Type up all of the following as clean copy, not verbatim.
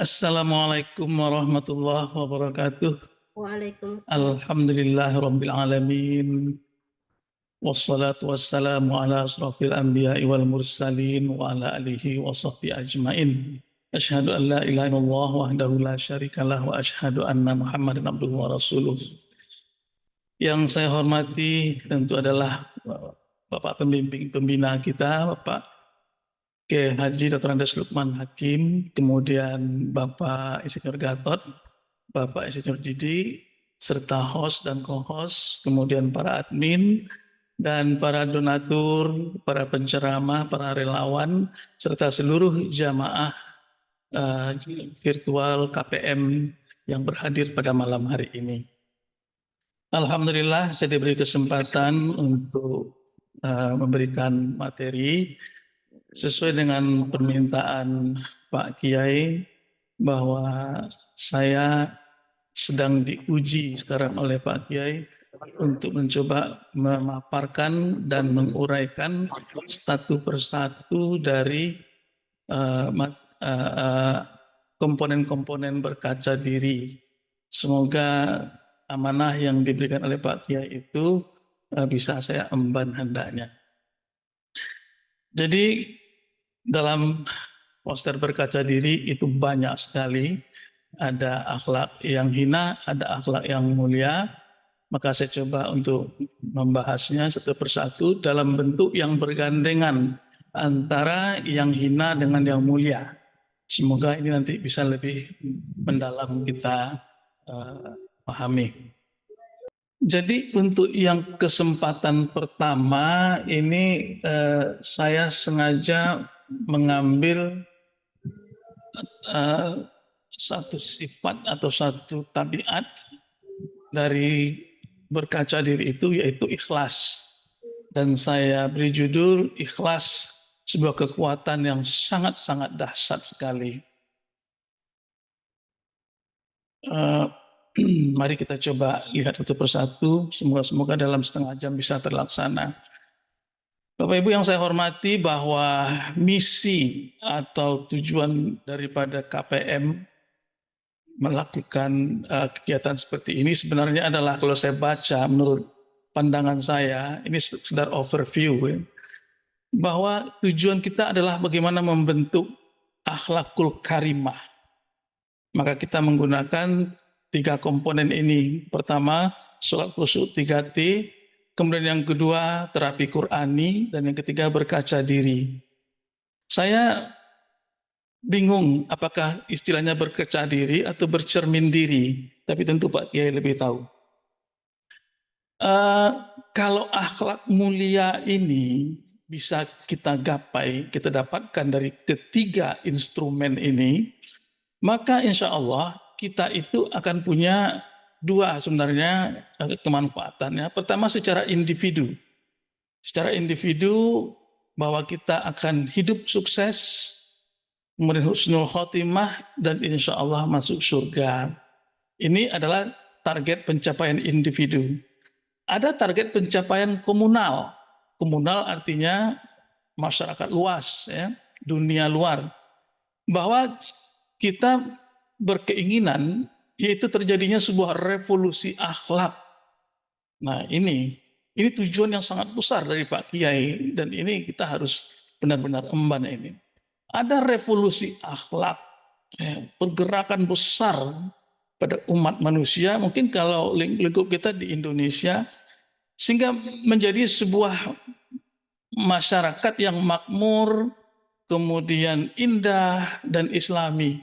Assalamualaikum warahmatullahi wabarakatuh. Waalaikumsalam. Alhamdulillahirabbil alamin. Wassalatu wassalamu ala asrofil anbiya'i wal mursalin wa ala alihi wa sahbihi ajmain. Asyhadu an la ilaha illallah wahdahu la syarikalah wa asyhadu anna Muhammadan abduhu wa rasuluh. Yang saya hormati tentu adalah Bapak pembimbing pembina kita, Bapak Kiai Haji Dr. Andes Lukman Hakim, kemudian Bapak Insinyur Gatot, Bapak Insinyur Didi, serta host dan co-host, kemudian para admin, dan para donatur, para penceramah, para relawan, serta seluruh jamaah virtual KPM yang berhadir pada malam hari ini. Alhamdulillah saya diberi kesempatan untuk memberikan materi sesuai dengan permintaan Pak Kiai bahwa saya sedang diuji sekarang oleh Pak Kiai untuk mencoba memaparkan dan menguraikan satu persatu dari komponen-komponen berkaca diri. Semoga amanah yang diberikan oleh Pak Kiai itu bisa saya emban hendaknya. Jadi dalam poster berkaca diri itu banyak sekali. Ada akhlak yang hina, ada akhlak yang mulia. Maka saya coba untuk membahasnya satu persatu dalam bentuk yang bergandengan antara yang hina dengan yang mulia. Semoga ini nanti bisa lebih mendalam kita pahami. Jadi untuk yang kesempatan pertama ini saya sengaja mengambil satu sifat atau satu tabiat dari berkaca diri itu, yaitu ikhlas. Dan saya beri judul ikhlas, sebuah kekuatan yang sangat-sangat dahsyat sekali. Mari kita coba lihat satu persatu, semoga dalam setengah jam bisa terlaksana. Bapak Ibu yang saya hormati, bahwa misi atau tujuan daripada KPM melakukan kegiatan seperti ini sebenarnya adalah, kalau saya baca menurut pandangan saya, ini sekedar overview, bahwa tujuan kita adalah bagaimana membentuk akhlakul karimah. Maka kita menggunakan 3 komponen ini. Pertama, sholat khusyuk 3T, kemudian yang kedua terapi Qurani, dan yang ketiga berkaca diri. Saya bingung apakah istilahnya berkaca diri atau bercermin diri, tapi tentu Pak Kiai lebih tahu. Kalau akhlak mulia ini bisa kita gapai, kita dapatkan dari ketiga instrumen ini, maka insya Allah kita itu akan punya 2 sebenarnya kemanfaatannya. Pertama, secara individu. Secara individu bahwa kita akan hidup sukses, kemudian husnul khotimah, dan insya Allah masuk surga. Ini adalah target pencapaian individu. Ada target pencapaian komunal. Komunal artinya masyarakat luas, ya, dunia luar. Bahwa kita berkeinginan yaitu terjadinya sebuah revolusi akhlak. Nah ini tujuan yang sangat besar dari Pak Kiai, dan ini kita harus benar-benar emban ini. Ada revolusi akhlak, pergerakan besar pada umat manusia, mungkin kalau lingkup kita di Indonesia, sehingga menjadi sebuah masyarakat yang makmur, kemudian indah dan islami.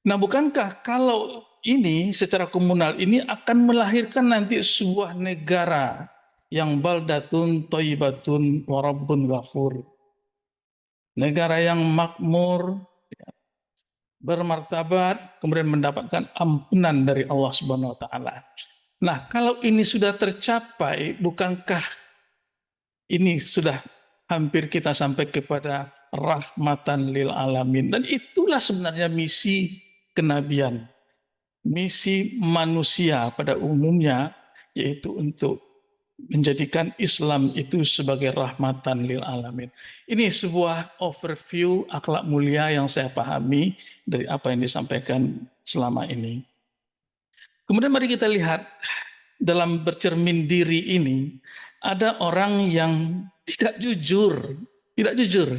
Nah, bukankah kalau ini secara komunal ini akan melahirkan nanti sebuah negara yang baldatun thayyibatun wa rabbun ghafur. Negara yang makmur, bermartabat, kemudian mendapatkan ampunan dari Allah Subhanahu wa taala. Nah, kalau ini sudah tercapai, bukankah ini sudah hampir kita sampai kepada rahmatan lil alamin? Dan itulah sebenarnya misi kenabian. Misi manusia pada umumnya, yaitu untuk menjadikan Islam itu sebagai rahmatan lil alamin. Ini sebuah overview akhlak mulia yang saya pahami dari apa yang disampaikan selama ini. Kemudian mari kita lihat dalam bercermin diri ini ada orang yang tidak jujur, tidak jujur.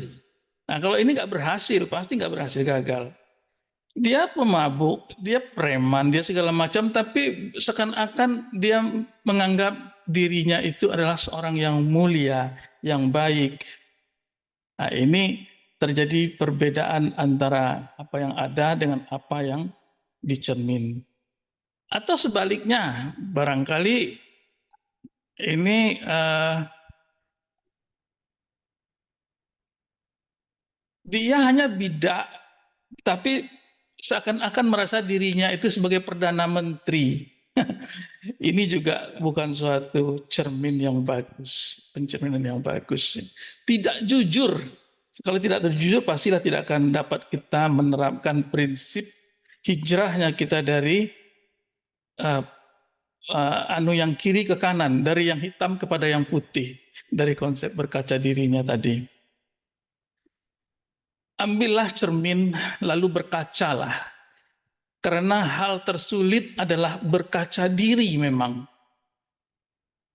Nah, kalau ini nggak berhasil, pasti nggak berhasil, gagal. Dia pemabuk, dia preman, dia segala macam, tapi seakan-akan dia menganggap dirinya itu adalah seorang yang mulia, yang baik. Nah, ini terjadi perbedaan antara apa yang ada dengan apa yang dicermin. Atau sebaliknya, barangkali ini dia hanya bidak, tapi seakan-akan merasa dirinya itu sebagai perdana menteri. Ini juga bukan suatu cermin yang bagus, pencerminan yang bagus. Tidak jujur. Kalau tidak jujur, pastilah tidak akan dapat kita menerapkan prinsip hijrahnya kita dari uh, anu yang kiri ke kanan, dari yang hitam kepada yang putih, dari konsep berkaca dirinya tadi. Ambillah cermin, lalu berkacalah. Karena hal tersulit adalah berkaca diri memang.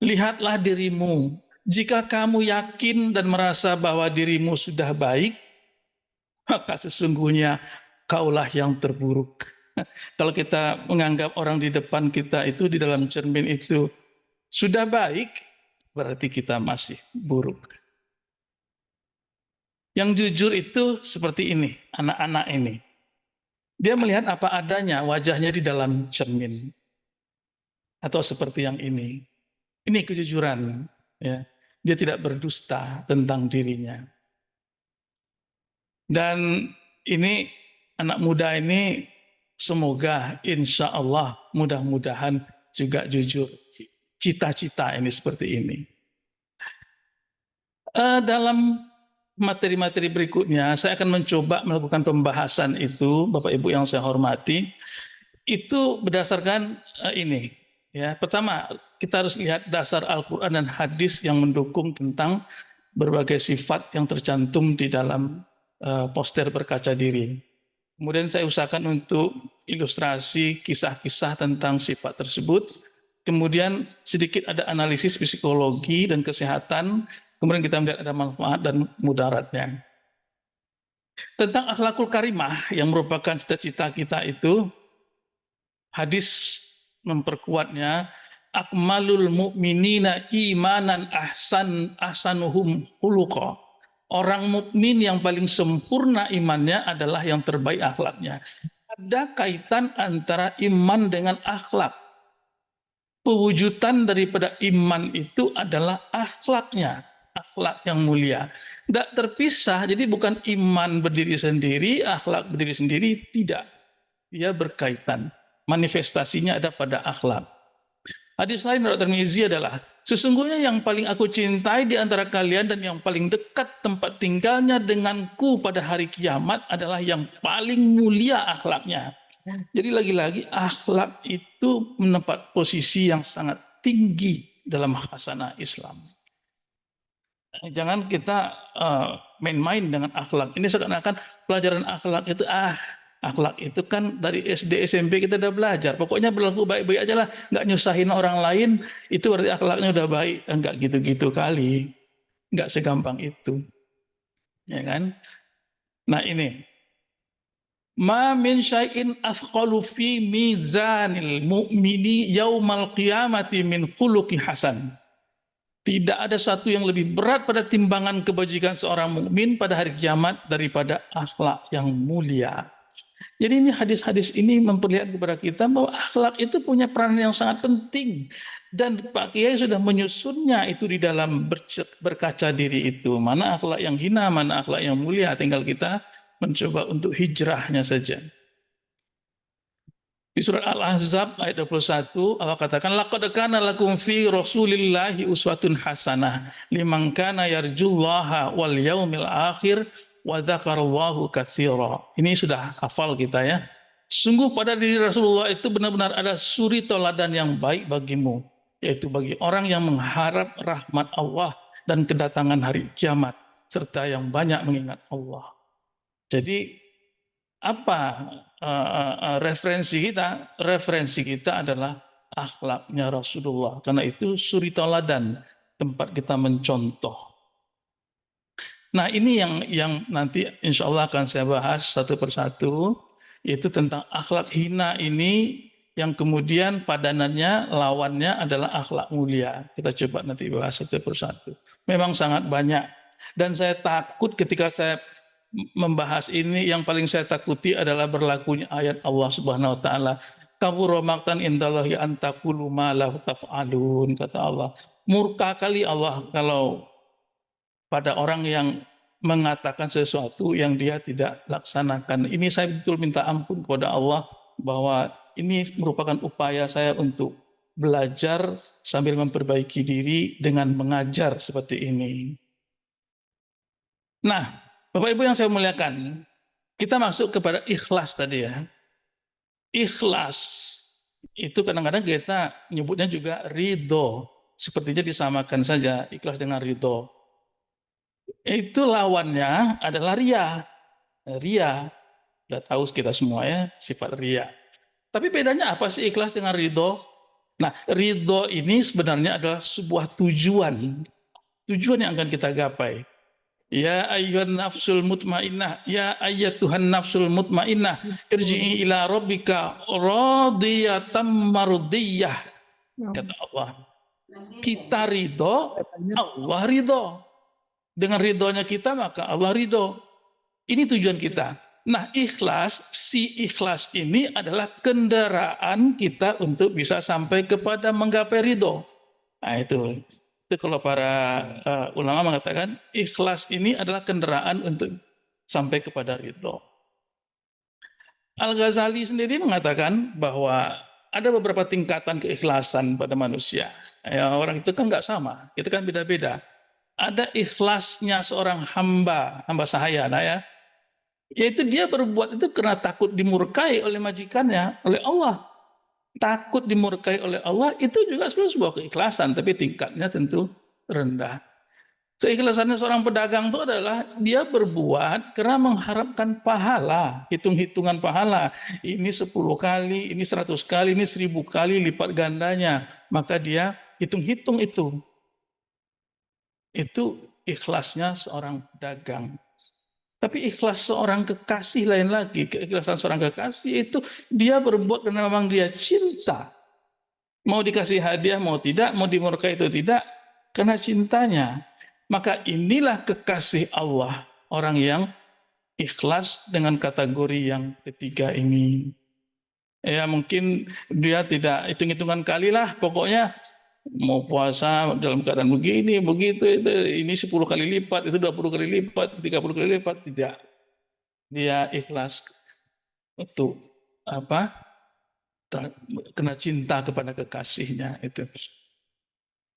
Lihatlah dirimu. Jika kamu yakin dan merasa bahwa dirimu sudah baik, maka sesungguhnya kaulah yang terburuk. Kalau kita menganggap orang di depan kita itu di dalam cermin itu sudah baik, berarti kita masih buruk. Yang jujur itu seperti ini, anak-anak ini. Dia melihat apa adanya wajahnya di dalam cermin. Atau seperti yang ini. Ini kejujuran. Ya. Dia tidak berdusta tentang dirinya. Dan ini anak muda ini semoga insya Allah mudah-mudahan juga jujur. Cita-cita ini seperti ini. Dalam materi-materi berikutnya saya akan mencoba melakukan pembahasan itu, Bapak Ibu yang saya hormati, itu berdasarkan ini. Ya, pertama kita harus lihat dasar Al-Quran dan hadis yang mendukung tentang berbagai sifat yang tercantum di dalam poster berkaca diri. Kemudian saya usahakan untuk ilustrasi kisah-kisah tentang sifat tersebut. Kemudian sedikit ada analisis psikologi dan kesehatan. Kemudian kita melihat ada manfaat dan mudaratnya. Tentang akhlakul karimah yang merupakan cita-cita kita itu, hadis memperkuatnya, akmalul mu'minina imanan ahsanuhum khuluqa. Orang mukmin yang paling sempurna imannya adalah yang terbaik akhlaknya. Ada kaitan antara iman dengan akhlak. Pewujudan daripada iman itu adalah akhlaknya, akhlak yang mulia. Tidak terpisah, jadi bukan iman berdiri sendiri, akhlak berdiri sendiri, tidak. Dia berkaitan. Manifestasinya ada pada akhlak. Hadis lain dari Tirmizi adalah, sesungguhnya yang paling aku cintai di antara kalian dan yang paling dekat tempat tinggalnya denganku pada hari kiamat adalah yang paling mulia akhlaknya. Jadi lagi-lagi akhlak itu menempati posisi yang sangat tinggi dalam khasanah Islam. Jangan kita main-main dengan akhlak. Ini seakan-akan pelajaran akhlak itu akhlak itu kan dari SD SMP kita udah belajar. Pokoknya berlaku baik-baik aja lah, nggak nyusahin orang lain, itu berarti akhlaknya udah baik. Enggak gitu-gitu kali. Nggak segampang itu. Ya kan? Nah ini. Ma min syai'in athqalu fi mizanil mu'mini yaumal qiyamati min khuluqi hasan. Tidak ada satu yang lebih berat pada timbangan kebajikan seorang mukmin pada hari kiamat daripada akhlak yang mulia. Jadi ini hadis-hadis ini memperlihatkan kepada kita bahwa akhlak itu punya peran yang sangat penting. Dan Pak Kiai sudah menyusunnya itu di dalam berkaca diri itu. Mana akhlak yang hina, mana akhlak yang mulia. Tinggal kita mencoba untuk hijrahnya saja. Di surat Al-Ahzab ayat 21 Allah katakan laqad kana lakum fi Rasulillahi uswatun hasanah liman kana yarjullaha wal yaumil akhir wa dzakarallahu katsira. Ini sudah hafal kita ya. Sungguh pada diri Rasulullah itu benar-benar ada suri teladan yang baik bagimu. yaitu bagi orang yang mengharap rahmat Allah dan kedatangan hari kiamat, serta yang banyak mengingat Allah. Jadi apa referensi kita? Referensi kita adalah akhlaknya Rasulullah. Karena itu suri tauladan, tempat kita mencontoh. Nah, ini yang nanti insya Allah akan saya bahas satu persatu, yaitu tentang akhlak hina ini yang kemudian padanannya, lawannya adalah akhlak mulia. Kita coba nanti bahas satu persatu. Memang sangat banyak. Dan saya takut ketika saya membahas ini, yang paling saya takuti adalah berlakunya ayat Allah Subhanahu wa taala. Kabura maqtan indallahi an taqulu ma la taf'alun, kata Allah. Murka kali Allah kalau pada orang yang mengatakan sesuatu yang dia tidak laksanakan. Ini saya betul minta ampun kepada Allah bahwa ini merupakan upaya saya untuk belajar sambil memperbaiki diri dengan mengajar seperti ini. Nah, Bapak Ibu yang saya muliakan, kita masuk kepada ikhlas tadi ya. Ikhlas itu kadang-kadang kita nyebutnya juga ridho. Sepertinya disamakan saja ikhlas dengan ridho. Itu lawannya adalah ria. Ria, udah tahu kita semua ya, sifat ria. Tapi bedanya apa sih ikhlas dengan ridho? Nah, ridho ini sebenarnya adalah sebuah tujuan. Tujuan yang akan kita gapai. Ya ayyuhan nafsul mutmainnah, ya ayyatuhan nafsul mutmainnah, irji'i ila rabbika radiyatan mardiyah. Kata Allah. Kita ridho, Allah ridho. Dengan ridhonya kita, maka Allah ridho. Ini tujuan kita. Nah, ikhlas, si ikhlas ini adalah kendaraan kita untuk bisa sampai kepada menggapai ridho. Nah, itu kalau para ulama mengatakan ikhlas ini adalah kendaraan untuk sampai kepada ridho. Al-Ghazali sendiri mengatakan bahwa ada beberapa tingkatan keikhlasan pada manusia. Ya, orang itu kan nggak sama, kita kan beda-beda. Ada ikhlasnya seorang hamba sahaya, nah ya, yaitu dia berbuat itu karena takut dimurkai oleh majikannya, oleh Allah. Takut dimurkai oleh Allah itu juga sebuah keikhlasan, tapi tingkatnya tentu rendah. Keikhlasannya seorang pedagang itu adalah dia berbuat karena mengharapkan pahala, hitung-hitungan pahala. Ini 10 kali, ini 100 kali, ini 1000 kali lipat gandanya. Maka dia hitung-hitung itu. Itu ikhlasnya seorang pedagang. Tapi ikhlas seorang kekasih lain lagi. Keikhlasan seorang kekasih itu dia berbuat karena memang dia cinta. Mau dikasih hadiah, mau tidak, mau dimurkai itu tidak, karena cintanya. Maka inilah kekasih Allah. Orang yang ikhlas dengan kategori yang ketiga ini. Ya mungkin dia tidak hitung-hitungan kali lah, pokoknya mau puasa dalam keadaan begini, begitu, itu, ini 10 kali lipat, itu 20 kali lipat, 30 kali lipat, tidak. Dia ikhlas untuk apa? Kena cinta kepada kekasihnya itu.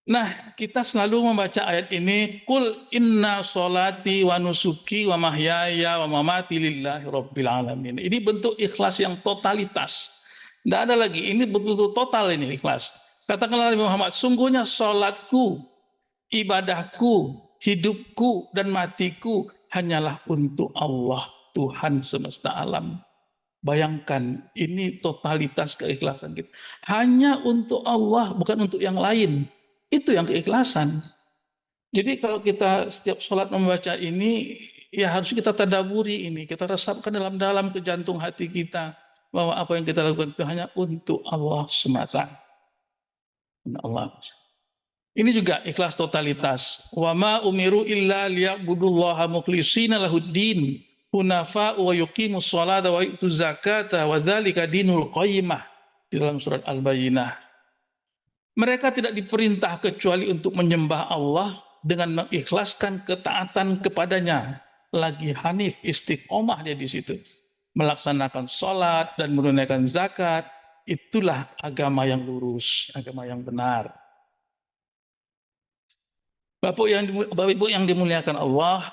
Nah, kita selalu membaca ayat ini, Qul inna sholati wa nusuki wa mahyaya wa mamati lillahi rabbil alamin. Ini bentuk ikhlas yang totalitas. Tidak ada lagi, ini betul-betul total ini ikhlas. Katakanlah Nabi Muhammad, sungguhnya sholatku, ibadahku, hidupku, dan matiku hanyalah untuk Allah, Tuhan semesta alam. Bayangkan, ini totalitas keikhlasan kita. Hanya untuk Allah, bukan untuk yang lain. Itu yang keikhlasan. Jadi kalau kita setiap sholat membaca ini, ya harus kita tadaburi ini. Kita resapkan dalam-dalam ke jantung hati kita. Bahwa apa yang kita lakukan itu hanya untuk Allah semata. Allah. Ini juga ikhlas totalitas. Wa ma umiru illa liya'budullaha mukhlishina lahuddin hunafa wa yuqimus sholata wa yu'tuz zakata wa dzalika dinul qayyimah di dalam surat Al-Bayyinah. Mereka tidak diperintah kecuali untuk menyembah Allah dengan mengikhlaskan ketaatan kepadanya. Lagi hanif, istiqomah dia di situ. Melaksanakan sholat dan menunaikan zakat. Itulah agama yang lurus, agama yang benar. Bapak Ibu yang dimuliakan Allah,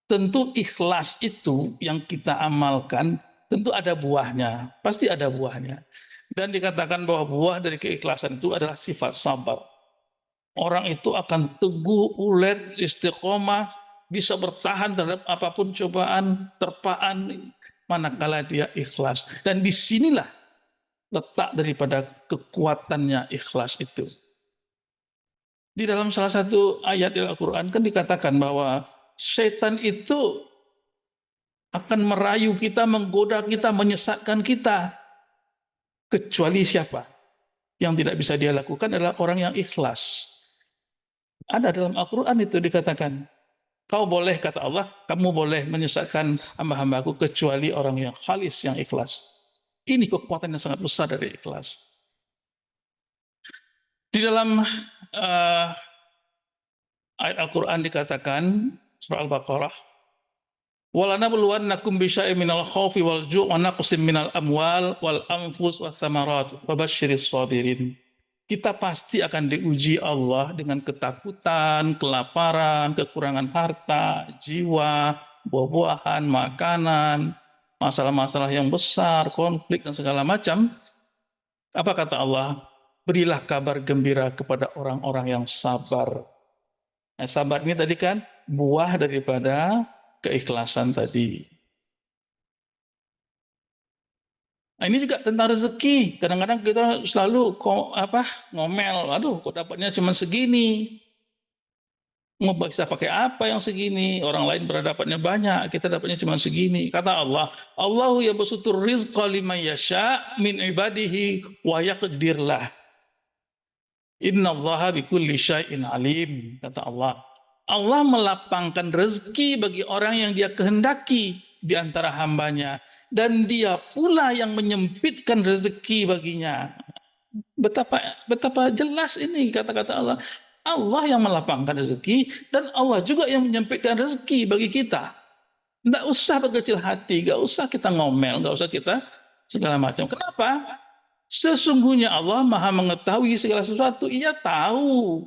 tentu ikhlas itu yang kita amalkan tentu ada buahnya, pasti ada buahnya. Dan dikatakan bahwa buah dari keikhlasan itu adalah sifat sabar. Orang itu akan teguh, ulet, istiqomah, bisa bertahan terhadap apapun cobaan, terpaan, manakala dia ikhlas. Dan disinilah letak daripada kekuatannya ikhlas itu. Di dalam salah satu ayat Al-Quran kan dikatakan bahwa setan itu akan merayu kita, menggoda kita, menyesatkan kita. Kecuali siapa? Yang tidak bisa dia lakukan adalah orang yang ikhlas. Ada dalam Al-Quran itu dikatakan. Kau boleh, kata Allah, kamu boleh menyesatkan hamba-hambaku kecuali orang yang khalis, yang ikhlas. Ini kekuatan yang sangat besar dari ikhlas. Di dalam ayat Al-Quran dikatakan, surah Al-Baqarah, وَلَنَبْلُوَنَّكُمْ بِشَيْءٍ مِنَ الْخَوْفِ وَالْجُوعِ وَنَقْصٍ مِنَ الْأَمْوَالِ وَالْأَنْفُسِ وَالثَّمَرَاتِ وَبَشِّرِ الصَّابِرِينَ. Kita pasti akan diuji Allah dengan ketakutan, kelaparan, kekurangan harta, jiwa, buah-buahan, makanan, masalah-masalah yang besar, konflik dan segala macam. Apa kata Allah? Berilah kabar gembira kepada orang-orang yang sabar. Nah, sabar ini tadi kan buah daripada keikhlasan tadi. Nah, ini juga tentang rezeki. Kadang-kadang kita selalu ngomel, aduh kok dapatnya cuma segini. Mau bisa pakai apa yang segini? Orang lain berdapatnya banyak, kita dapatnya cuma segini. Kata Allah, Allahu yabsutur rizqa liman yasha min ibadihi wa yaqdir lah. Innallaha bikulli syai'in alim, kata Allah. Allah melapangkan rezeki bagi orang yang dia kehendaki di antara hambanya. Dan dia pula yang menyempitkan rezeki baginya. Betapa jelas ini kata-kata Allah. Allah yang melapangkan rezeki dan Allah juga yang menyempitkan rezeki bagi kita. Tidak usah berkecil hati, nggak usah kita ngomel, nggak usah kita segala macam. Kenapa? Sesungguhnya Allah Maha mengetahui segala sesuatu. Ia tahu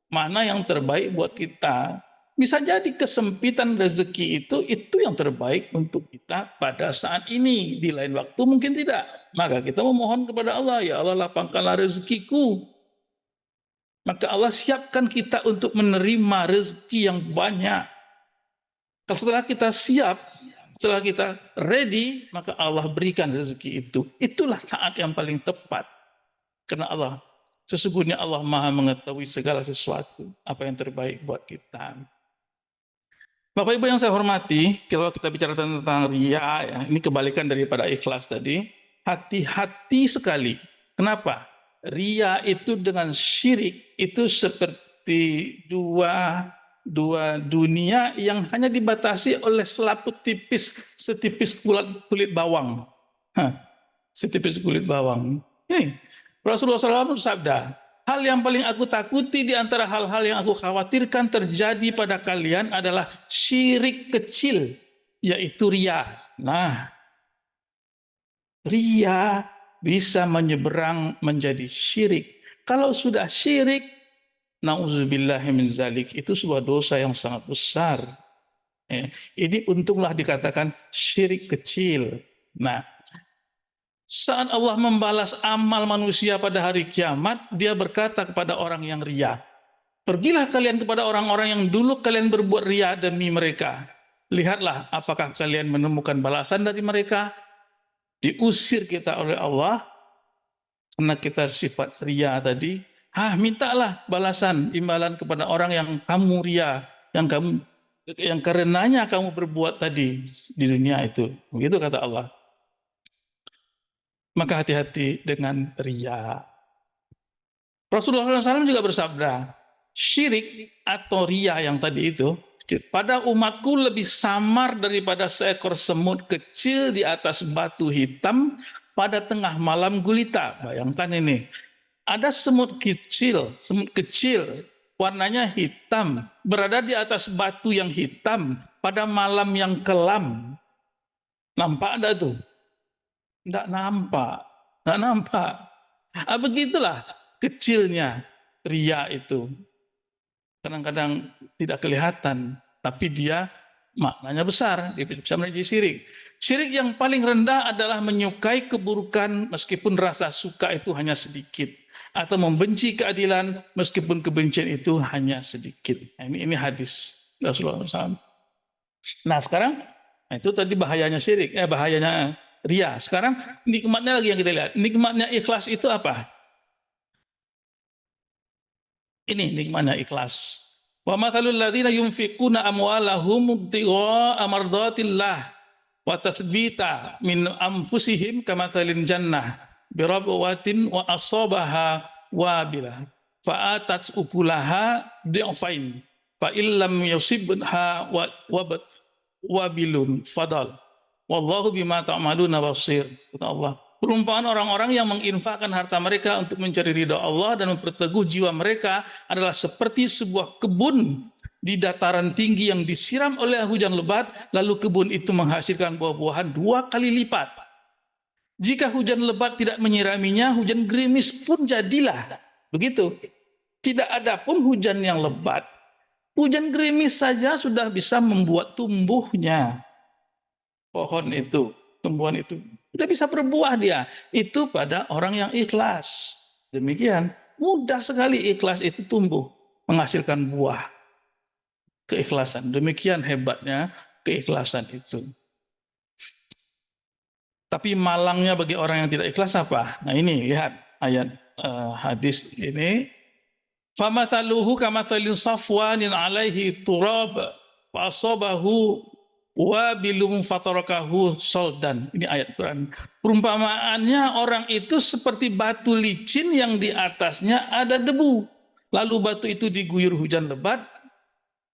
mana yang terbaik buat kita. Bisa jadi kesempitan rezeki itu yang terbaik untuk kita pada saat ini. Di lain waktu mungkin tidak. Maka kita memohon kepada Allah, ya Allah lapangkanlah rezekiku. Maka Allah siapkan kita untuk menerima rezeki yang banyak. Setelah kita siap, setelah kita ready, maka Allah berikan rezeki itu. Itulah saat yang paling tepat. Karena sesungguhnya Allah Maha mengetahui segala sesuatu, apa yang terbaik buat kita. Bapak Ibu yang saya hormati, kalau kita bicara tentang riya, ya, ini kebalikan daripada ikhlas tadi. Hati-hati sekali. Kenapa? Riya itu dengan syirik itu seperti dua dunia yang hanya dibatasi oleh selaput tipis, setipis kulit bawang. Setipis kulit bawang. Ini Rasulullah SAW bersabda, hal yang paling aku takuti di antara hal-hal yang aku khawatirkan terjadi pada kalian adalah syirik kecil, yaitu riya. Nah, riya bisa menyeberang menjadi syirik. Kalau sudah syirik, na'udzubillahi min zalik, itu sebuah dosa yang sangat besar. Ini untunglah dikatakan syirik kecil. Nah, saat Allah membalas amal manusia pada hari kiamat, dia berkata kepada orang yang riya, pergilah kalian kepada orang-orang yang dulu kalian berbuat riya demi mereka. Lihatlah apakah kalian menemukan balasan dari mereka. Diusir kita oleh Allah, karena kita sifat riya tadi. Mintalah balasan, imbalan kepada orang yang kamu riya, yang karenanya kamu berbuat tadi di dunia itu. Begitu kata Allah. Maka hati-hati dengan riya. Rasulullah SAW juga bersabda, syirik atau riya yang tadi itu, pada umatku lebih samar daripada seekor semut kecil di atas batu hitam pada tengah malam gulita. Bayangkan ini, ada semut kecil, warnanya hitam, berada di atas batu yang hitam pada malam yang kelam. Nampak enggak tuh? Enggak nampak. Begitulah kecilnya riya itu. Kadang-kadang tidak kelihatan, tapi dia maknanya besar, bisa menjadi syirik. Syirik yang paling rendah adalah menyukai keburukan meskipun rasa suka itu hanya sedikit, atau membenci keadilan meskipun kebencian itu hanya sedikit. Nah, ini hadis Rasulullah SAW. Nah sekarang itu tadi bahayanya syirik, bahayanya ria. Sekarang nikmatnya lagi yang kita lihat. Nikmatnya ikhlas itu apa? Ini nikmatnya ikhlas. Wa mathalul ladzina yunfiquna amwalahum ibtigha'a mardatillah wa tathbita min anfusihim kamathalil jannah birabwatin wa asabaha wabila fa atat ukulaha di'fain fa illam yusibha wabilun fadal wallahu bima ta'maluna basir. Kata Allah, perumpamaan orang-orang yang menginfakkan harta mereka untuk mencari ridha Allah dan memperteguh jiwa mereka adalah seperti sebuah kebun di dataran tinggi yang disiram oleh hujan lebat, lalu kebun itu menghasilkan buah-buahan 2 kali lipat. Jika hujan lebat tidak menyiraminya, hujan gerimis pun jadilah. Begitu. Tidak ada pun hujan yang lebat. Hujan gerimis saja sudah bisa membuat tumbuhnya pohon itu, tumbuhan itu. Tidak bisa berbuah dia. Itu pada orang yang ikhlas. Demikian, mudah sekali ikhlas itu tumbuh, menghasilkan buah. Keikhlasan. Demikian hebatnya keikhlasan itu. Tapi malangnya bagi orang yang tidak ikhlas apa? Nah ini, lihat ayat hadis ini. Famathaluhu kamathalin safwanin alaihi turab fasobahu wabilum fatarakahu soldan. Ini ayat Quran. Perumpamaannya orang itu seperti batu licin yang di atasnya ada debu. Lalu batu itu diguyur hujan lebat,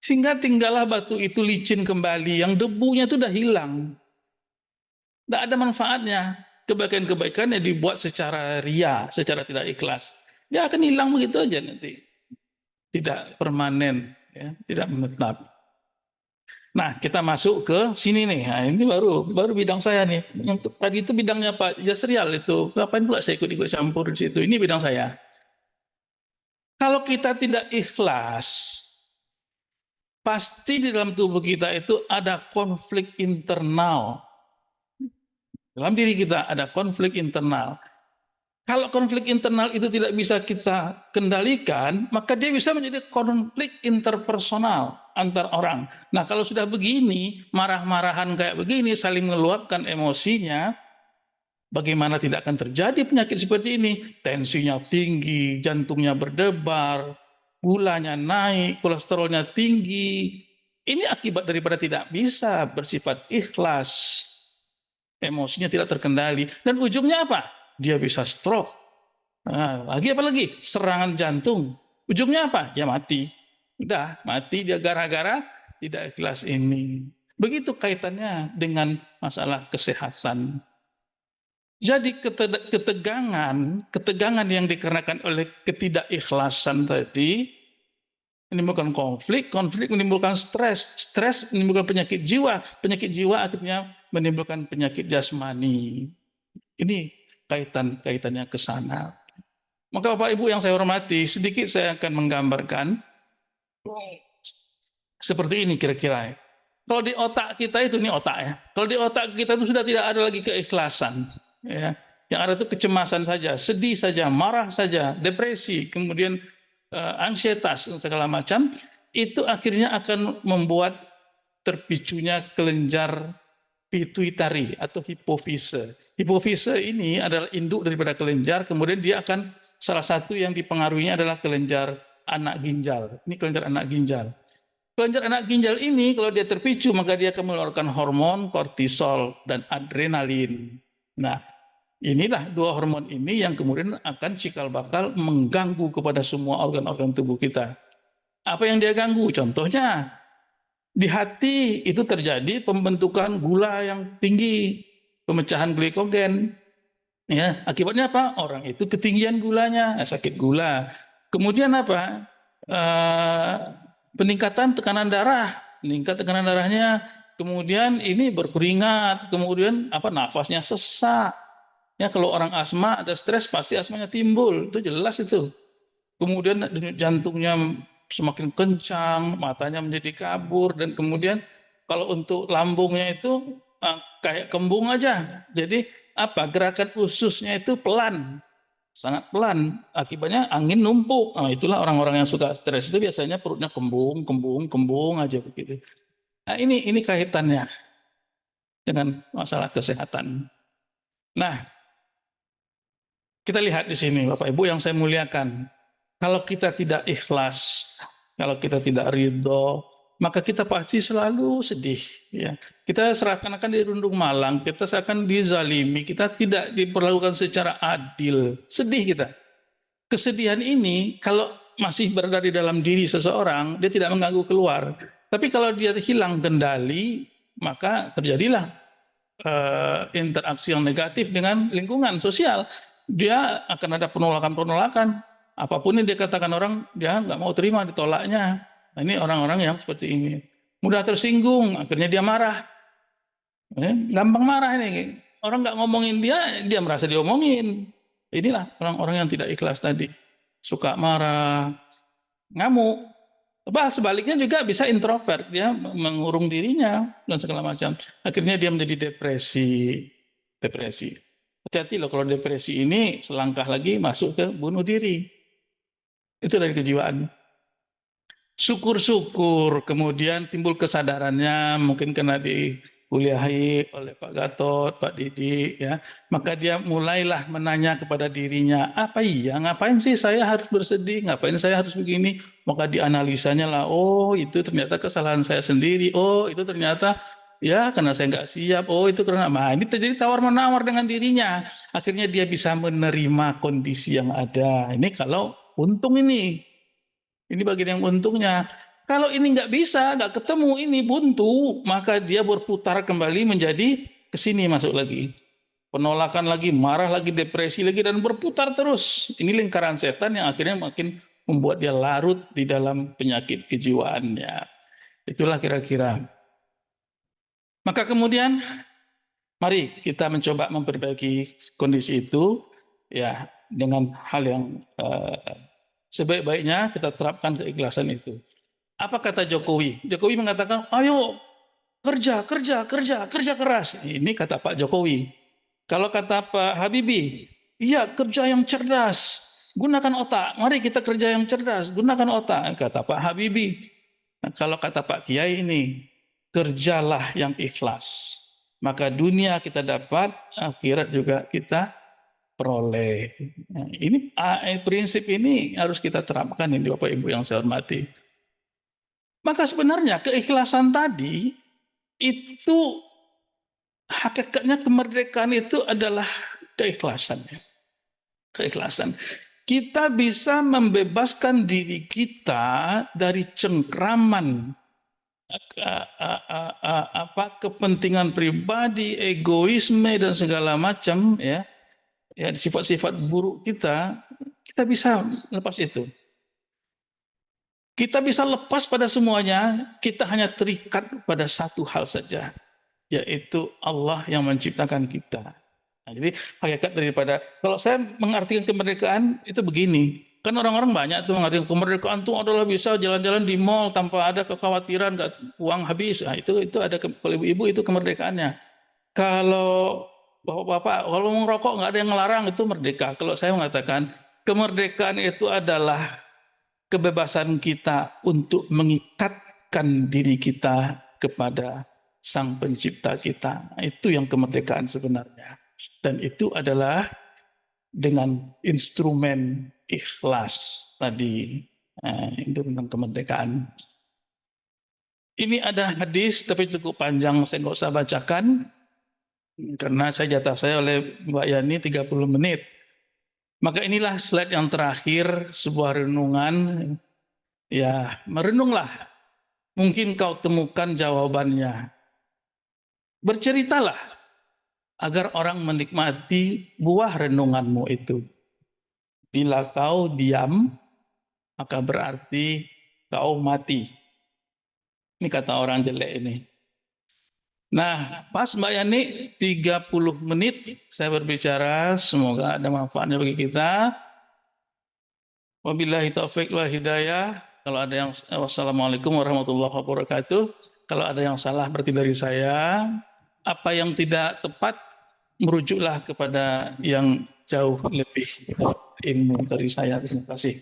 sehingga tinggallah batu itu licin kembali. Yang debunya itu sudah hilang. Tidak ada manfaatnya. Kebaikan-kebaikan yang dibuat secara ria, secara tidak ikhlas. Dia akan hilang begitu aja nanti. Tidak permanen, ya, tidak menetap. Nah, kita masuk ke sini nih. Nah, ini baru bidang saya nih. Yang tadi itu bidangnya Pak Yasrial itu. Kapan pula saya ikut campur di situ? Ini bidang saya. Kalau kita tidak ikhlas, pasti di dalam tubuh kita itu ada konflik internal. Dalam diri kita ada konflik internal. Kalau konflik internal itu tidak bisa kita kendalikan, maka dia bisa menjadi konflik interpersonal antar orang. Nah, kalau sudah begini, marah-marahan kayak begini, saling meluapkan emosinya, bagaimana tidak akan terjadi penyakit seperti ini? Tensinya tinggi, jantungnya berdebar, gulanya naik, kolesterolnya tinggi. Ini akibat daripada tidak bisa bersifat ikhlas. Emosinya tidak terkendali. Dan ujungnya apa? Dia bisa stroke. Nah, apa lagi? Serangan jantung. Ujungnya apa? Ya mati. Udah, mati dia gara-gara tidak ikhlas ini. Begitu kaitannya dengan masalah kesehatan. Jadi ketegangan yang dikarenakan oleh ketidakikhlasan tadi menimbulkan konflik menimbulkan stres menimbulkan penyakit jiwa akhirnya menimbulkan penyakit jasmani. Ini kaitannya ke sana. Maka Bapak Ibu yang saya hormati, sedikit saya akan menggambarkan seperti ini kira-kira. Kalau di otak kita itu, ini otak ya. Kalau di otak kita itu sudah tidak ada lagi keikhlasan, ya. Yang ada itu kecemasan saja, sedih saja, marah saja, depresi, kemudian ansietas segala macam, itu akhirnya akan membuat terpicunya kelenjar pituitari atau hipofise. Hipofise ini adalah induk daripada kelenjar, kemudian dia akan salah satu yang dipengaruhinya adalah kelenjar anak ginjal. Ini kelenjar anak ginjal. Kelenjar anak ginjal ini kalau dia terpicu maka dia akan mengeluarkan hormon kortisol dan adrenalin. Nah, inilah dua hormon ini yang kemudian akan cikal bakal mengganggu kepada semua organ-organ tubuh kita. Apa yang dia ganggu? Contohnya di hati itu terjadi pembentukan gula yang tinggi, pemecahan glikogen. Ya, akibatnya apa? Orang itu ketinggian gulanya, sakit gula. Kemudian apa? Peningkatan tekanan darah, meningkat tekanan darahnya. Kemudian ini berkeringat, kemudian apa? Nafasnya sesak. Ya, kalau orang asma ada stres pasti asmanya timbul, itu jelas itu. Kemudian jantungnya semakin kencang, matanya menjadi kabur, dan kemudian Kalau untuk lambungnya itu kayak kembung aja. Jadi apa? Gerakan ususnya itu pelan, sangat pelan. Akibatnya angin numpuk. Nah, itulah orang-orang yang suka stres itu biasanya perutnya kembung, kembung, kembung aja begitu. Nah, ini kaitannya dengan masalah kesehatan. Nah, kita lihat di sini Bapak Ibu yang saya muliakan. Kalau kita tidak ikhlas, kalau kita tidak ridho, maka kita pasti selalu sedih. Ya, kita seakan-akan dirundung malang, kita seakan dizalimi, kita tidak diperlakukan secara adil. Sedih kita. Kesedihan ini kalau masih berada di dalam diri seseorang, dia tidak mengganggu keluar. Tapi kalau dia hilang kendali, maka terjadilah interaksi yang negatif dengan lingkungan sosial. Dia akan ada penolakan-penolakan. Apapun yang dia katakan orang, dia nggak mau terima, ditolaknya. Nah, ini orang-orang yang seperti ini. Mudah tersinggung, akhirnya dia marah. Gampang marah ini. Orang nggak ngomongin dia, dia merasa diomongin. Inilah orang-orang yang tidak ikhlas tadi. Suka marah, ngamuk. Sebaliknya juga bisa introvert, dia mengurung dirinya dan segala macam. Akhirnya dia menjadi depresi. Depresi. Hati-hati loh kalau depresi ini selangkah lagi masuk ke bunuh diri. Itu dari kejiwaan. Syukur-syukur kemudian timbul kesadarannya mungkin karena dikuliahi oleh Pak Gatot, Pak Didi ya. Maka dia mulailah menanya kepada dirinya, apa iya ngapain sih saya harus bersedih, ngapain saya harus begini? Maka dianalisanya lah, oh itu ternyata kesalahan saya sendiri, oh itu ternyata ya karena saya nggak siap, oh itu karena ini terjadi tawar-menawar dengan dirinya. Akhirnya dia bisa menerima kondisi yang ada. Ini kalau untung ini bagian yang untungnya. Kalau ini nggak bisa, nggak ketemu, ini buntu, maka dia berputar kembali menjadi ke sini masuk lagi. Penolakan lagi, marah lagi, depresi lagi, dan berputar terus. Ini lingkaran setan yang akhirnya makin membuat dia larut di dalam penyakit kejiwaannya. Itulah kira-kira. Maka kemudian, mari kita mencoba memperbaiki kondisi itu, ya dengan hal yang sebaik-baiknya kita terapkan keikhlasan itu. Apa kata Jokowi? Jokowi mengatakan, ayo kerja, kerja, kerja, kerja keras. Ini kata Pak Jokowi. Kalau kata Pak Habibie, iya kerja yang cerdas, gunakan otak. Mari kita kerja yang cerdas, gunakan otak. Kata Pak Habibie. Nah, kalau kata Pak Kiai ini, kerjalah yang ikhlas. Maka dunia kita dapat, akhirat juga kita peroleh. Nah, ini prinsip ini harus kita terapkan ini Bapak Ibu yang saya hormati. Maka sebenarnya keikhlasan tadi itu hakikatnya kemerdekaan itu adalah keikhlasan. Keikhlasan. Kita bisa membebaskan diri kita dari cengkraman kepentingan pribadi, egoisme dan segala macam ya sifat-sifat buruk kita bisa lepas itu. Kita bisa lepas pada semuanya, kita hanya terikat pada satu hal saja, yaitu Allah yang menciptakan kita. Nah, jadi hakikat daripada, kalau saya mengartikan kemerdekaan itu begini, kan orang-orang banyak tuh mengartikan kemerdekaan itu adalah bisa jalan-jalan di mall tanpa ada kekhawatiran, nggak uang habis. Nah, itu ada kalau ibu-ibu itu kemerdekaannya. Kalau bapak-bapak, kalau mau ngerokok nggak ada yang ngelarang itu merdeka. Kalau saya mengatakan kemerdekaan itu adalah kebebasan kita untuk mengikatkan diri kita kepada Sang Pencipta kita. Itu yang kemerdekaan sebenarnya. Dan itu adalah dengan instrumen ikhlas tadi. Itu tentang kemerdekaan. Ini ada hadis tapi cukup panjang, saya nggak usah bacakan. Karena jatah saya oleh Mbak Yani 30 menit. Maka inilah slide yang terakhir, sebuah renungan. Ya, merenunglah. Mungkin kau temukan jawabannya. Berceritalah agar orang menikmati buah renunganmu itu. Bila kau diam, maka berarti kau mati. Ini kata orang jelek ini. Nah, pas Mbak Yani 30 menit saya berbicara, semoga ada manfaatnya bagi kita. Wabillahi taufiq wal hidayah. Kalau ada yang wassalamualaikum warahmatullahi wabarakatuh. Kalau ada yang salah berarti dari saya. Apa yang tidak tepat, merujuklah kepada yang jauh lebih ilmu dari saya. Terima kasih.